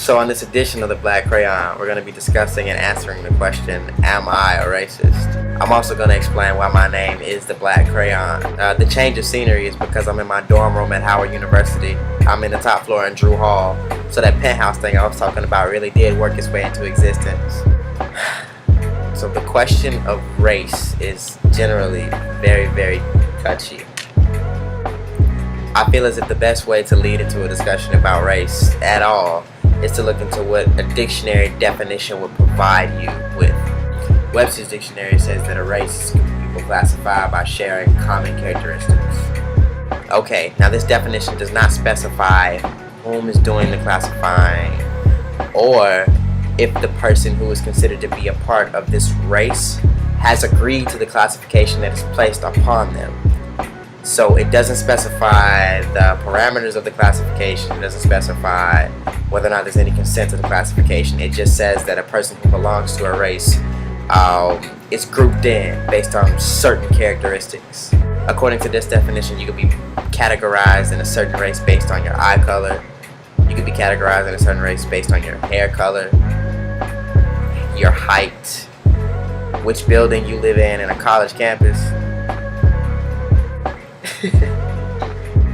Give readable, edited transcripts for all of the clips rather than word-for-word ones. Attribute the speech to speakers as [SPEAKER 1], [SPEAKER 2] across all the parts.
[SPEAKER 1] So on this edition of the Black Crayon, we're going to be discussing and answering the question, am I a racist? I'm also going to explain why my name is the Black Crayon. The change of scenery is because I'm in my dorm room at Howard University. I'm in the top floor in Drew Hall. So that penthouse thing I was talking about really did work its way into existence. So the question of race is generally very, very touchy. I feel as if the best way to lead into a discussion about race at all is to look into what a dictionary definition would provide you with. Webster's dictionary says that a race is a group of people classified by sharing common characteristics. Okay, now this definition does not specify whom is doing the classifying or if the person who is considered to be a part of this race has agreed to the classification that is placed upon them. So it doesn't specify the parameters of the classification. It doesn't specify whether or not there's any consent to the classification. It just says that a person who belongs to a race is grouped in based on certain characteristics. According to this definition, you could be categorized in a certain race based on your eye color. You could be categorized in a certain race based on your hair color, your height, which building you live in a college campus.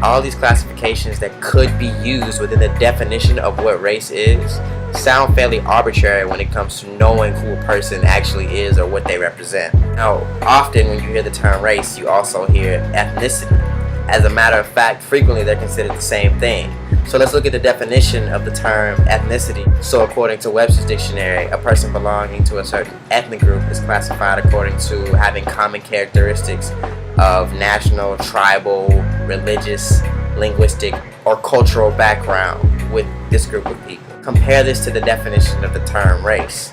[SPEAKER 1] All these classifications that could be used within the definition of what race is sound fairly arbitrary when it comes to knowing who a person actually is or what they represent. Now, often when you hear the term race, you also hear ethnicity. As a matter of fact, frequently they're considered the same thing. So let's look at the definition of the term ethnicity. So according to Webster's dictionary, a person belonging to a certain ethnic group is classified according to having common characteristics of national, tribal, religious, linguistic, or cultural background with this group of people. Compare this to the definition of the term race.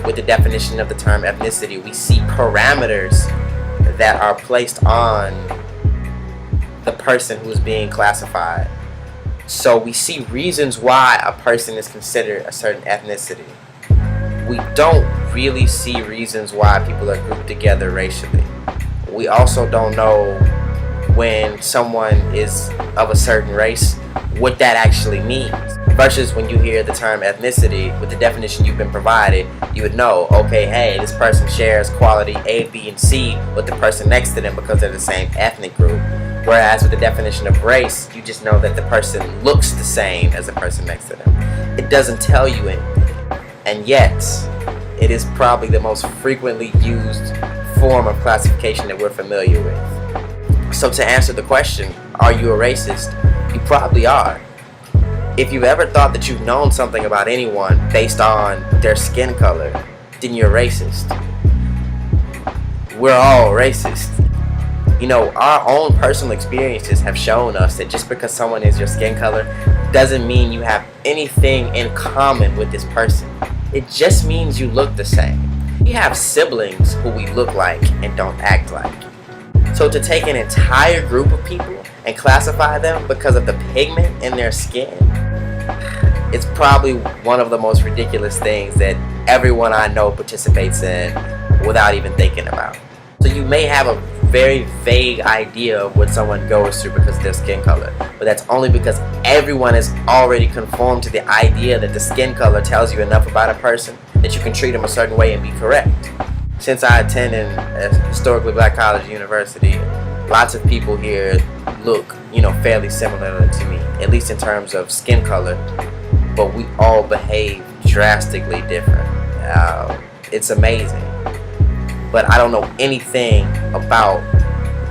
[SPEAKER 1] With the definition of the term ethnicity, we see parameters that are placed on the person who's being classified. So we see reasons why a person is considered a certain ethnicity. We don't really see reasons why people are grouped together racially. We also don't know when someone is of a certain race, what that actually means. Versus when you hear the term ethnicity, with the definition you've been provided, you would know, okay, hey, this person shares quality A, B, and C with the person next to them because they're the same ethnic group. Whereas with the definition of race, you just know that the person looks the same as the person next to them. It doesn't tell you anything. And yet, it is probably the most frequently used form of classification that we're familiar with. So to answer the question, are you a racist? You probably are. If you've ever thought that you've known something about anyone based on their skin color, then you're racist. We're all racist. You know, our own personal experiences have shown us that just because someone is your skin color doesn't mean you have anything in common with this person. It just means you look the same. We have siblings who we look like and don't act like. So to take an entire group of people and classify them because of the pigment in their skin, it's probably one of the most ridiculous things that everyone I know participates in without even thinking about. So you may have a very vague idea of what someone goes through because of their skin color, but that's only because everyone has already conformed to the idea that the skin color tells you enough about a person that you can treat them a certain way and be correct. Since I attended a historically black college university, lots of people here look, fairly similar to me, at least in terms of skin color, but we all behave drastically different. It's amazing. But I don't know anything about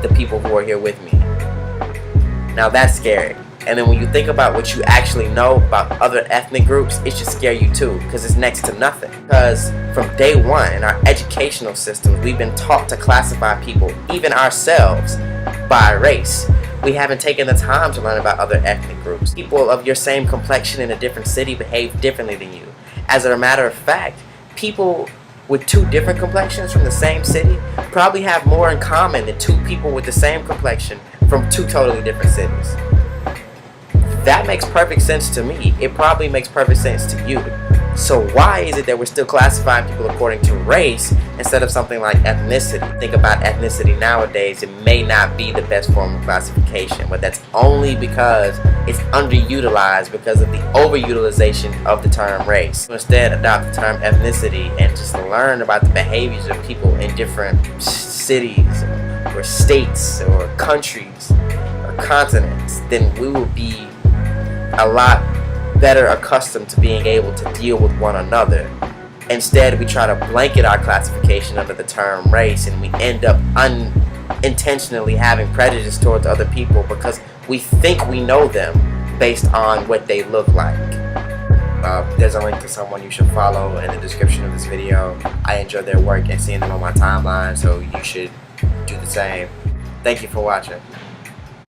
[SPEAKER 1] the people who are here with me. Now that's scary. And then when you think about what you actually know about other ethnic groups, it should scare you too, because it's next to nothing. Because from day one in our educational systems, we've been taught to classify people, even ourselves, by race. We haven't taken the time to learn about other ethnic groups. People of your same complexion in a different city behave differently than you. As a matter of fact, people with two different complexions from the same city probably have more in common than two people with the same complexion from two totally different cities. That makes perfect sense to me. It probably makes perfect sense to you. So why is it that we're still classifying people according to race instead of something like ethnicity? Think about ethnicity nowadays, it may not be the best form of classification, but that's only because it's underutilized because of the overutilization of the term race. Instead, adopt the term ethnicity and just learn about the behaviors of people in different cities or states or countries or continents, then we will be a lot better accustomed to being able to deal with one another. Instead, we try to blanket our classification under the term race, and we end up unintentionally having prejudice towards other people because we think we know them based on what they look like. There's a link to someone you should follow in the description of this video. I enjoy their work and seeing them on my timeline, so you should do the same. Thank you for watching.